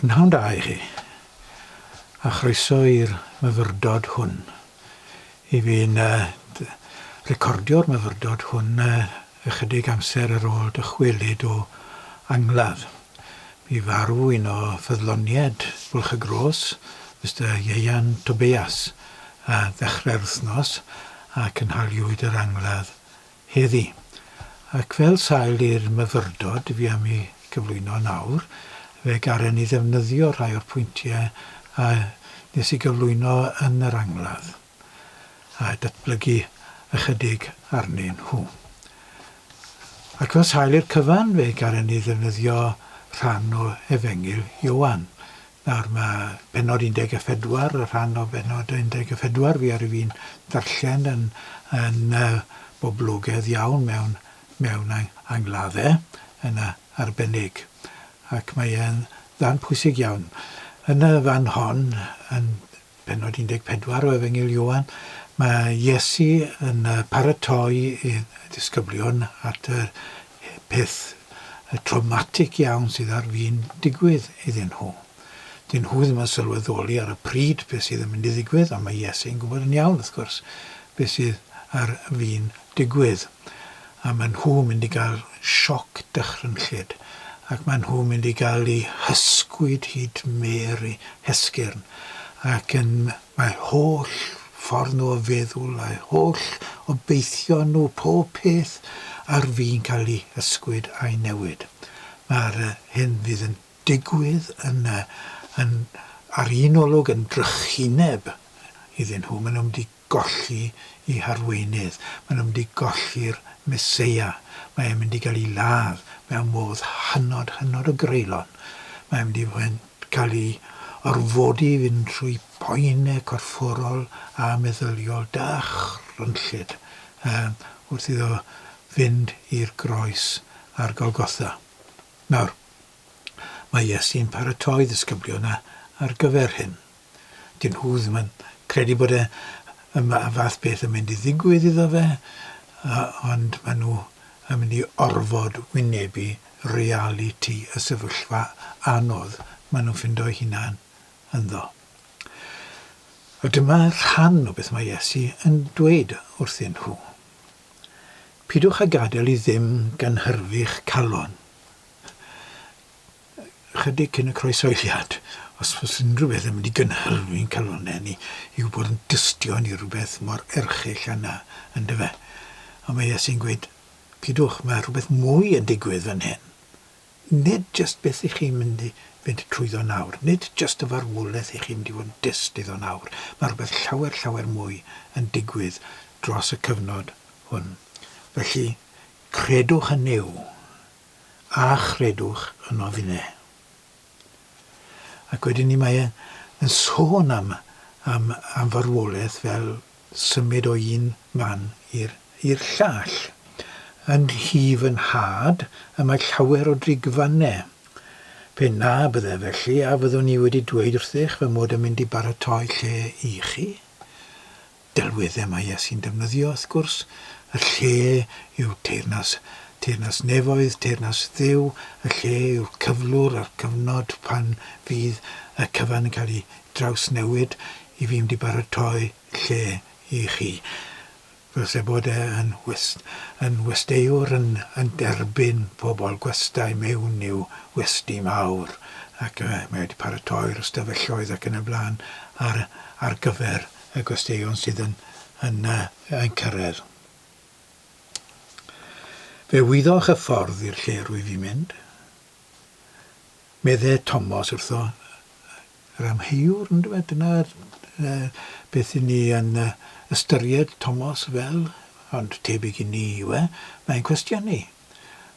Pnawn da I chi, a chroeso i'r myfyrdod hwn. I fi'n recordio'r myfyrdod hwn ychydig amser ar ôl dychwelyd o angladd. Mi farw un o ffyddlonied Bwlch y Gros, Mr Ieuan Tobias, a ddechrau'r wythnos a cynhaliwyd yr angladd heddi. Ac fel sail i'r myfyrdod fi am ei gyflwyno nawr, fe garen i ddefnyddio rhai o'r pwyntiau a nes i gyflwyno yn yr angladd a datblygu ychydig arnyn nhw. Ac fel sail i'r cyfan, fe garen i ddefnyddio rhan o Efengil Ioan. Nawr mae benod 14, y rhan o benod 14 fi ar fi'n darllen yn boblogaidd iawn mewn angladdau yn arbennig. Ac mae e'n ddan pwysig iawn. Yn y fan hon, yn benod 14 o Efengil Ioan, mae Iesu yn paratoi i disgyblion at y peth traumatic iawn sydd ar fi'n digwydd iddyn nhw. Dyn nhw ddim yn sylweddoli ar y pryd beth sydd yn mynd i ddigwydd, ond mae Iesu'n gwybod yn iawn, wrth gwrs, beth sydd ar fi'n digwydd. A mae nhw'n mynd i gael sioc dychrynllyd, ac mae nhw'n mynd i gael eu hysgwyd hyd mer i hesgyrn. Ac mae holl ffordd nhw o feddwl, a holl o beithio nhw, pob peth ar fi'n cael ei ysgwyd a'i newid. Mae'r hyn fydd yn digwydd ar un olwg yn drychineb iddyn nhw. Maen nhw'n mynd i golli eu harweinydd. Maen nhw'n mynd i golli'r Meseia. Mae'n mynd i gael ei ladd mewn modd hynod o greulon. Mae'n mynd i cael ei orfodi fynd trwy boenau corfforol a meddyliol dychrynllyd wrth iddo fynd i'r groes ar Golgotha. Nawr, mae Iesu'n paratoi ddisgyblion ar gyfer hyn. Dyn nhw ddim yn credu bod y fath beth yn mynd i ddigwydd iddo fe, ond maen nhw yn mynd i orfod wynebu realiti y sefyllfa anodd maen nhw'n ffindo eu hunain ynddo. A dyma rhan o beth mae Iesu yn dweud wrthyn nhw. Pidwch a gadael I ddim gynhyrfu'ch calon. Ychydig cyn y croeshoeliad, os oes unrhyw beth yn mynd i gynhyrfu'n calonau ni, yw bod yn dystion I rhywbeth mor erchyll yna, yn dy fe. Ond mae Iesu'n gweud, pidwch, mae rhywbeth mwy yn digwydd fan hyn. Nid just beth I chi'n mynd I fynd trwyddo nawr, nid just y farwolaeth I chi'n mynd I fod yn dyst iddo nawr. Mae rhywbeth llawer mwy yn digwydd dros y cyfnod hwn. Felly, credwch yn Nuw, a chredwch yn ofinau. Ac wedyn ni mae yn sôn am farwolaeth fel symud o un man i'r llall. Yn hif yn had, y mae llawer o drigfannau. Pe na bydde felly, a fyddwn ni wedi dweud wrthych fy mod yn mynd I baratoi lle I chi. Delweddau mae Iesu'n defnyddio, wrth gwrs. Y lle yw teyrnas nefoedd, teyrnas dduw, y lle yw'r cyflwr a'r cyfnod pan fydd y cyfan yn cael ei drawsnewid I fi mynd I baratoi lle I chi. Fyse bod yn westeiwr yn derbyn pobl gwestai mewn yw westi mawr. Ac mae wedi paratoi'r ystafelloedd ac yn y blaen ar gyfer y gwesteion sydd yn cyrraedd. Fe wyddoch y ffordd i'r lle rwy fi mynd. Meddai Thomas wrtho, yr amheuwr, dyna beth I ni yn ystyried Thomas fel, ond tebyg I ni yw mae'n cwestiynu.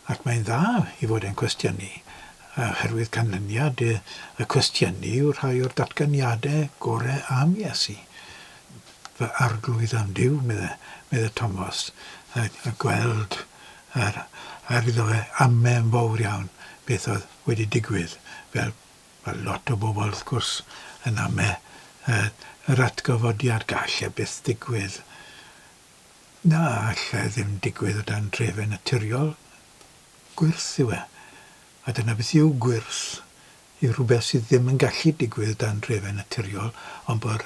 Ac mae'n dda I fod e'n cwestiynu. Oherwydd canlyniad y cwestiynu yw'r rhai o'r datganiadau gorau am Iesu. Fy arglwydd am Duw, meddai Thomas, a gweld ar iddo fe amen fawr iawn beth oedd wedi digwydd. Fel lot o bobl, wrth gwrs, yn ame yr atgyfodiad gall byth digwydd. Na, allai ddim digwydd o dan drefau naturiol. Gwyrth yw e. A dyna beth yw gwyrth. yw rhywbeth sydd ddim yn gallu digwydd dan drefen naturiol, ond bod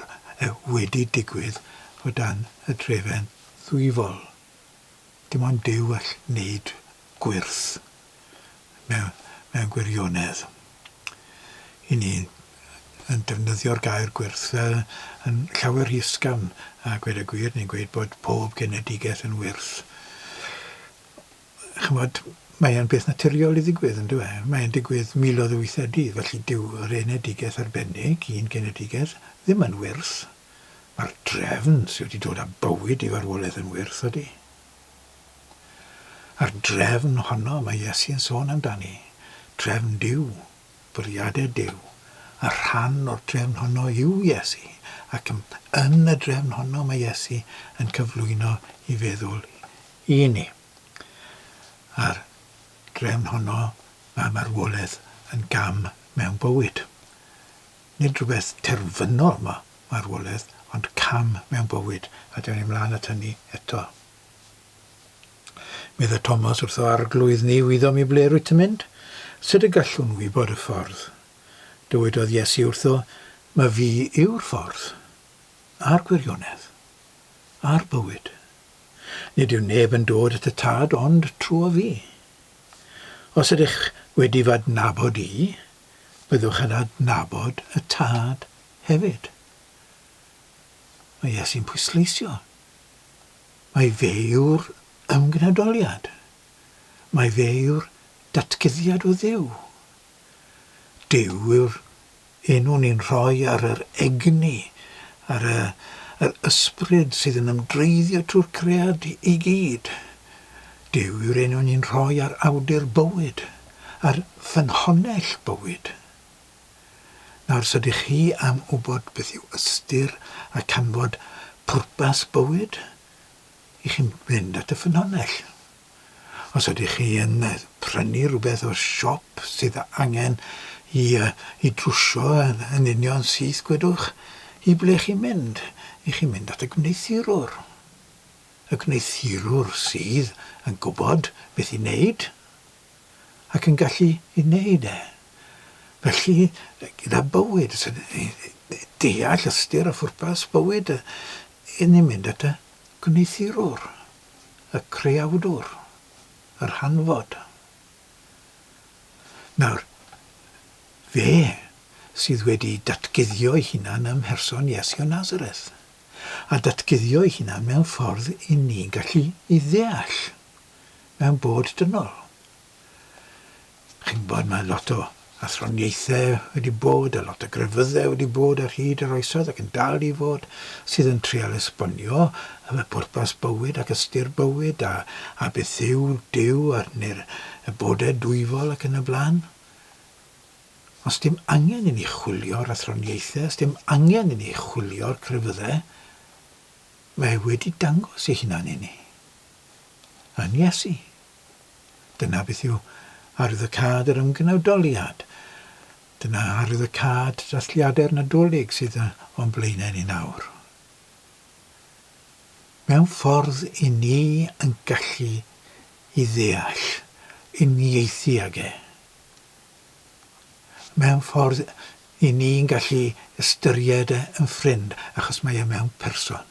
wedi digwydd o dan y drefen ddwyfol. Dim ond Duw all wneud gwirth mewn gwirionedd. I ni yn defnyddio'r gair gwirth fel yn llawer ysgafn, a gweud y gwir, ni'n gweud bod pob genedigaeth yn wyrth. Chymod, mae e'n beth naturiol i ddigwydd, yn dwi? Mae e'n digwydd miloedd o weithredydd, felly dyw yr enedigaeth arbennig, un genedigaeth, ddim yn wyrth. Mae'r drefn sydd wedi dod â bywyd i farwolaeth yn wyrth ydy. A'r drefn honno mae Iesu'n sôn amdani. Drefn Duw, bwriadau Duw. A rhan o'r drefn honno yw Iesu, ac yn y drefn honno mae Iesu yn cyflwyno i feddwl i ni. A'r drefn honno mae marwolaeth yn gam mewn bywyd. Nid rhywbeth terfynol marwolaeth, ond cam mewn bywyd, a dyna ni mlaen at hynny eto. Medda Thomas wrtho arglwydd ni wyddom i ble rwyt yn mynd, sut y gallwn wybod y ffordd? Dywedodd Iesu wrtho, mae fi yw'r ffordd, a'r gwirionedd, a'r bywyd. Nid yw neb yn dod at y tad ond trwy fi. Os ydych wedi fod nabod i, byddwch yn adnabod y tad hefyd. Mae Iesu'n pwysleisio. Mae fe yw'r ymgnadoliad. Mae fe yw'r datguddiad o Dduw. Duw yw'r enw ni'n rhoi ar yr egni, ar yr ysbryd sydd yn ymdreiddio trwy'r cread i gyd. Duw yw'r enw ni'n rhoi ar awdur bywyd, ar ffynhonnell bywyd. Nawr, os ydych chi am wybod beth yw ystyr a canfod pwrpas bywyd, i chi'n mynd at y ffynhonnell. Os ydych chi yn prynu rhywbeth o'r siop sydd angen i drwsio yn union syth, gwedwch, i ble chi'n mynd? I chi'n mynd at y gwneithurwr. Y gwneithurwr sydd yn gwybod beth i wneud ac yn gallu i wneud e. Felly, gyda bywyd, deall ystyr a phwrpas bywyd, ni'n mynd at y gwneithurwr, y creawdwr, yr hanfod. Nawr, fe sydd wedi datguddio ei hunan ym mherson Iesu o Nazareth, a datguddio ei hunan mewn ffordd i ni'n gallu i ddeall mewn bod dynol. Chi'n bod mae lot o athroniaethau wedi bod, a lot o grefyddau wedi bod ar hyd yr oesoedd ac yn dal i fod, sydd yn trial esbonio y pwrpas bywyd ac ystyr bywyd a beth yw Duw neu'r bodau dwyfol ac yn y blaen. Os dim angen i ni chwilio'r athroniaethau, os dim angen i ni chwilio'r crefyddau, mae wedi dangos ei hunan i ni. Yn Iesu. Dyna beth yw arwyddocad yr ymgnawdoliad. Dyna arwyddocad dathliadau'r Nadolig sydd o'n blaenau ni nawr. Mewn ffordd i ni yn gallu i ddeall, uniaethu ag e. Mewn ffordd i ni'n gallu ystyried yn ffrind, achos mae e mewn person.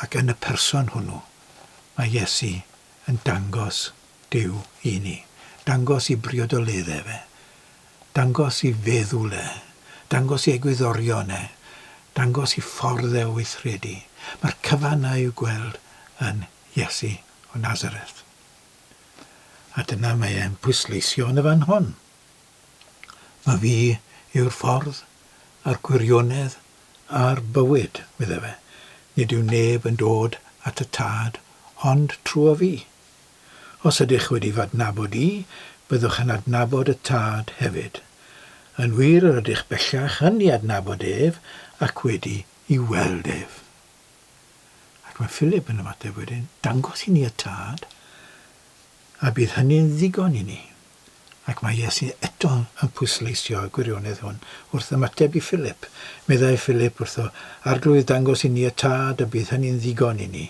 Ac yn y person hwnnw, mae Iesu yn dangos Duw i ni. Dangos i briodoleddau fe. Dangos i feddwl e. Dangos i egwyddorion e. Dangos i ffordd e o weithredu. Mae'r cyfannau i'w gweld yn Iesu o Nazareth. A dyna mae e'n pwysleisio yn y fan hon. Mae fi yw'r ffordd a'r gwirionedd a'r bywyd, medda fe. Nid yw neb yn dod at y tad, ond trwy fi. Os ydych wedi fadnabod i, byddwch yn adnabod y tad hefyd. Yn wir yr ydych bellach yn ei adnabod ef ac wedi i weld ef. Ac mae Philip yn ymateb wedyn, dangos i ni y tad, a bydd hynny'n ddigon i ni. Ac mae Iesu eto yn pwysleisio y gwirionedd hwn wrth ymateb i Philip. Meddai Philip wrtho, arglwydd dangos i ni y tad a bydd hynny'n ddigon i ni.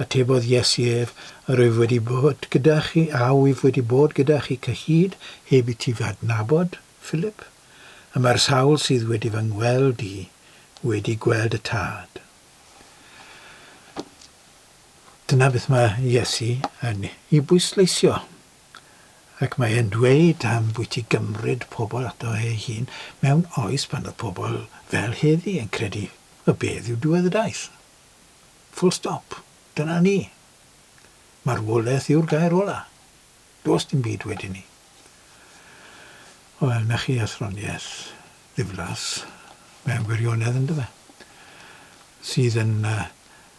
Atebodd Iesu ef, rwyf wedi bod gyda chi, a wyf wedi bod gyda chi cyhyd, heb i ti fadnabod, Philip. A mae'r sawl sydd wedi fy ngweld i, wedi gweld y tad. Dyna beth mae Iesu yn ei bwysleisio. Ac mae e'n dweud am bwyty gymryd pobl ato ei hun mewn oes pan oedd pobl fel heddi yn credu y beth yw diweddaeth. Full stop. Dyna ni. Marwolaeth yw'r gair ola. Does dim byd wedyn ni. Wel, na chi athroniaeth ddiflas mewn gwirionedd yn dyfa. Sydd yn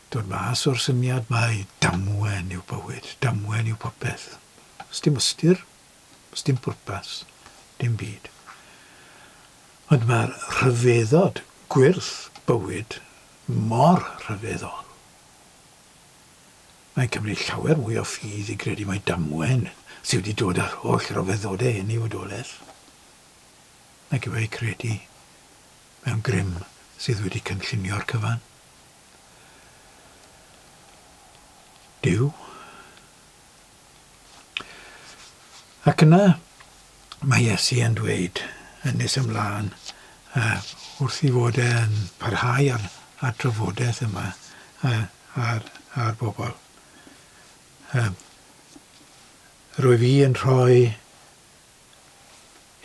dod mas o'r syniad mae damwen yw bywyd, damwen yw popeth. Os dim ystyr, os dim pwrpas, dim byd. Ond mae'r rhyfeddod gwirth bywyd mor rhyfeddol. Mae'n cymryd llawer mwy o ffydd i credu mae damwen sydd wedi dod ar holl rhyfeddodau hyn i wydolaeth. Ac yw ei credu mewn grym sydd wedi cynllunio'r cyfan. Dyw. Ac yna mae Iesu yn dweud yn nes ymlaen wrth i fod e'n parhau ar trafodaeth yma ar bobl. Rwyf fi yn rhoi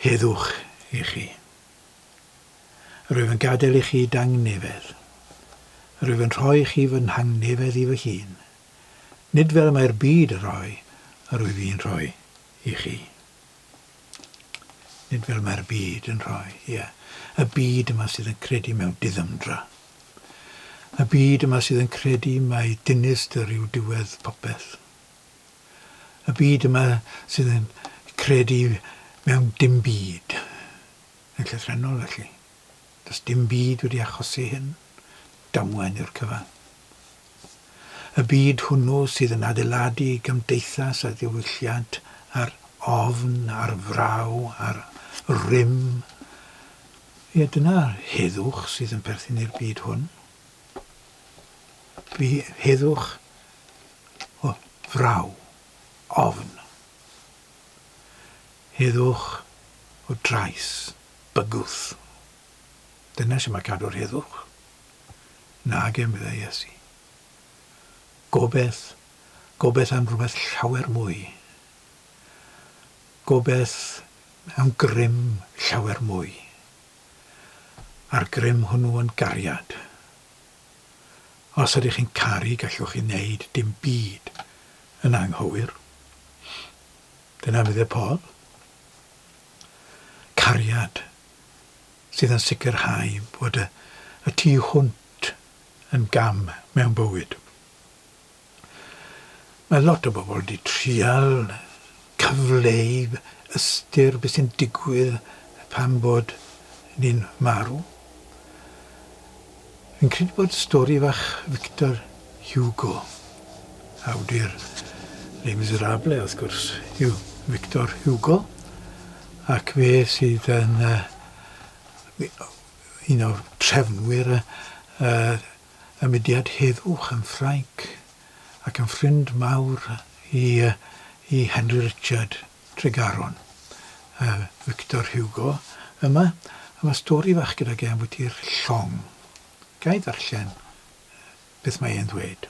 heddwch i chi. Rwyf yn gadael i chi dangnefedd. Rwyf yn rhoi chi fy nhangnefedd i fy hun. Nid fel mae'r byd yn rhoi, rwyf fi'n rhoi i chi. Nid fel mae'r byd yn rhoi, ie. Y byd yma sydd yn credu mewn diddymdra. Y byd yma sydd yn credu mai dinistyr yw diwedd popeth. Y byd yma sydd yn credu mewn dim byd. Yn llythrennol felly. Does dim byd wedi achosi hyn. Damwen yw'r cyfan. Y byd hwnnw sydd yn adeiladu gymdeithas a ddiwylliant ar ofn, ar fraw, ar rym. Ie, dyna'r heddwch sydd yn perthyn i'r byd hwn. Heddwch o fraw, ofn. Heddwch o drais, bygwth. Dyna sy'n mae cadw'r heddwch. Nag e meddai Iesu. Gobeith am rhywbeth llawer mwy. Gobeith am grym llawer mwy. A'r grym hwnnw yn gariad. Os ydych chi'n caru, gallwch chi wneud dim byd yn anghywir. Dyna fydd y Paul. Cariad sydd yn sicrhau bod y tu hwnt yn gam mewn bywyd. Mae lot o bobl wedi trial cyfleu ystyr beth sy'n digwydd pan bod ni'n marw. Fi'n credu bod stori fach Victor Hugo, awdur Les Miserables, wrth gwrs, yw Victor Hugo, ac fe sydd yn un o'r trefnwyr y mudiad heddwch yn Ffrainc, ac yn ffrind mawr i Henry Richard Tregaron, Victor Hugo. Yma stori fach gyda gen bwyty'r llong. Gai ddarllen beth mae e'n dweud.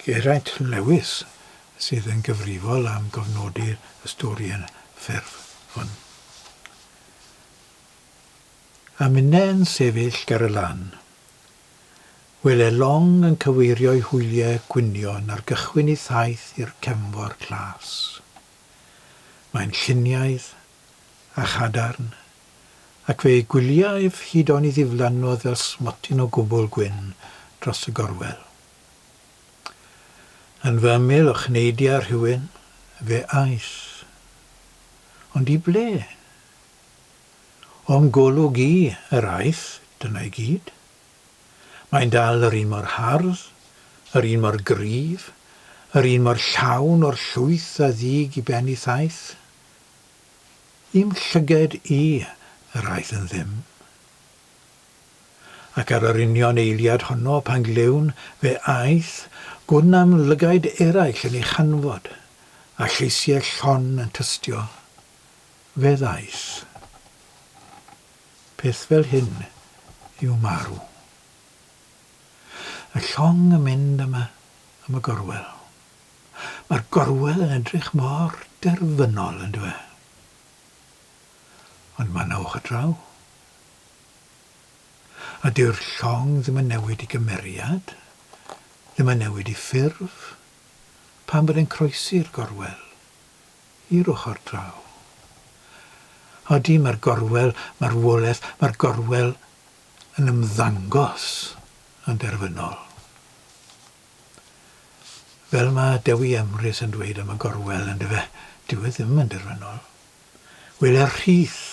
Geraint Lewis sydd yn gyfrifol am gofnodi'r stori yn ffurf hwn. A minnau'n sefyll gar y lan. Wyle long yn cyweirio'i hwyliau gwynion ar gychwyn ei thaith i'r cefnfor glas. Mae'n lluniaidd a chadarn, ac fe'i gwyliaif hyd on i ddiflannodd fel smotyn o gwbl gwyn dros y gorwel. Yn fy ymyl o chneidia rhywun, fe aeth. Ond i ble? O'm golwg i yr aeth, dyna i gyd. Mae'n dal yr un mor hardd, yr un mor gryf, yr un mor llawn o'r llwyth a ddig i ben ei thaith. Im llyged i yr aeth yn ddim. ac ar yr union eiliad honno pan glewn fe aeth, gwn am lygaid eraill yn ei chanfod, a lleisiau llon yn tystio, fe ddaeth. Peth fel hyn yw marw. Y llong yn mynd am y gorwel. Mae'r gorwel yn edrych mor derfynol yn dwe. Ond mae yna o'ch y draw. A dyw'r llong ddim yn newid i gymeriad, ddim yn newid i ffurf, pan bod e'n croesi'r gorwel i'r ochr draw. Odi mae'r gorwel, mae'r wolaeth, mae'r gorwel yn ymddangos yn derfynol. Fel mae Dewi Emrys yn dweud am y gorwel yn dyfe, dyw e ddim yn derfynol. Wel y rhith,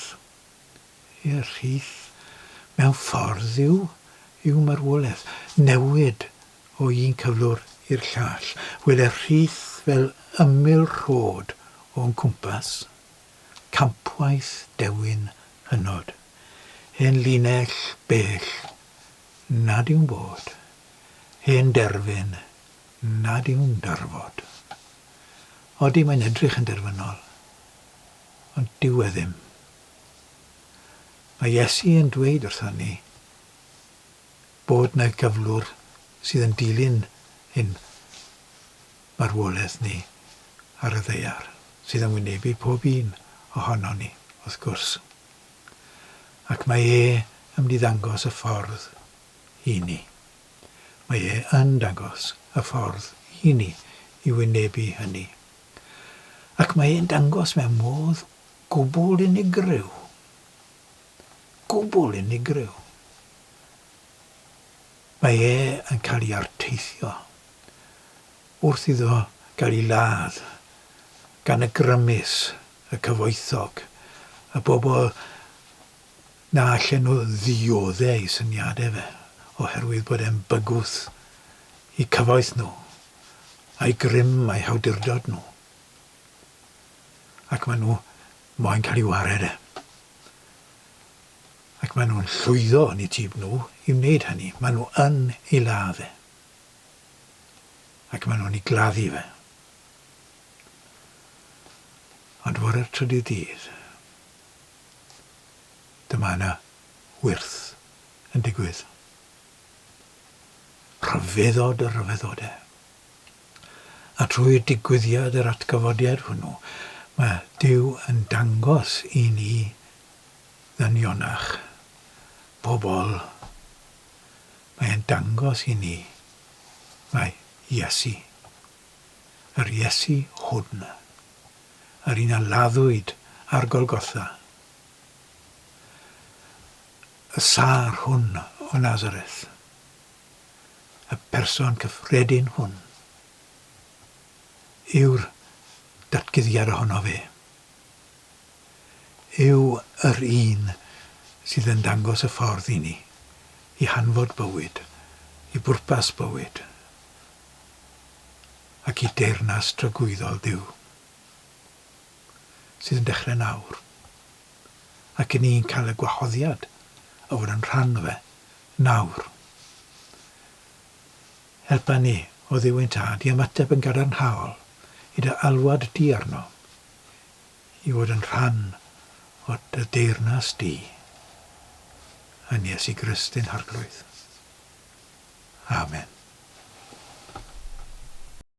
mewn ffordd yw marwolaeth, newid o un cyflwr i'r llall. Wel y rhith fel ymyl rhod o'n cwmpas, campwaith dewin hynod. Hen linell bell, nad yw'n bod. Hen derfyn, nad yw'n darfod. Odi mae'n edrych yn derfynol, ond dyw e ddim. Mae Iesu yn dweud wrthon ni bod yna gyflwr sydd yn dilyn hyn marwolaeth ni ar y ddaear, sydd yn wynebu pob un ohono ni, wrth gwrs. Ac mae e yn mynd i ddangos y ffordd i ni. Mae e yn dangos y ffordd i ni i wynebu hynny. Ac mae e'n dangos mewn modd gwbl unigryw. Gwbl unigryw. Mae e yn cael ei arteithio wrth iddo gael ei ladd gan y grymus, y cyfoethog, y bobl na allan nhw ddioddau ei syniadau fe, oherwydd bod e'n bygwth i cyfoeth nhw, a'i grym a'i hawdurdod nhw. Ac maen nhw moyn cael ei wared e. Ac maen nhw'n llwyddo yn eu tîm nhw i wneud hynny. Maen nhw yn ei ladd e. Ac maen nhw'n ei gladdu fe. Ond fod yr trydydd dydd, dyma yna wyrth yn digwydd. Rhyfeddod y rhyfeddodau. A trwy'r digwyddiad yr atgyfodiad hwnnw, mae Duw yn dangos i ni ddanionach bobl. Mae'n dangos i ni mae Iesu. Yr Iesu hwn. Yr un a laddwyd ar Golgotha. Y sar hwn o Nazareth. Y person cyffredin hwn yw'r datguddiad ohono fe. Yw yr un sydd yn dangos y ffordd i ni, i hanfod bywyd, i bwrpas bywyd, ac i deyrnas tragwyddol Duw, sydd yn dechrau nawr, ac yn ni'n cael y gwahoddiad o fod yn rhan o fe nawr. Helpa ni o Dduw ein Tad i ymateb yn gadarnhaol i dy alwad di arno, i fod yn rhan o dy deyrnas di yn Iesu Grist ein Arglwydd. Amen.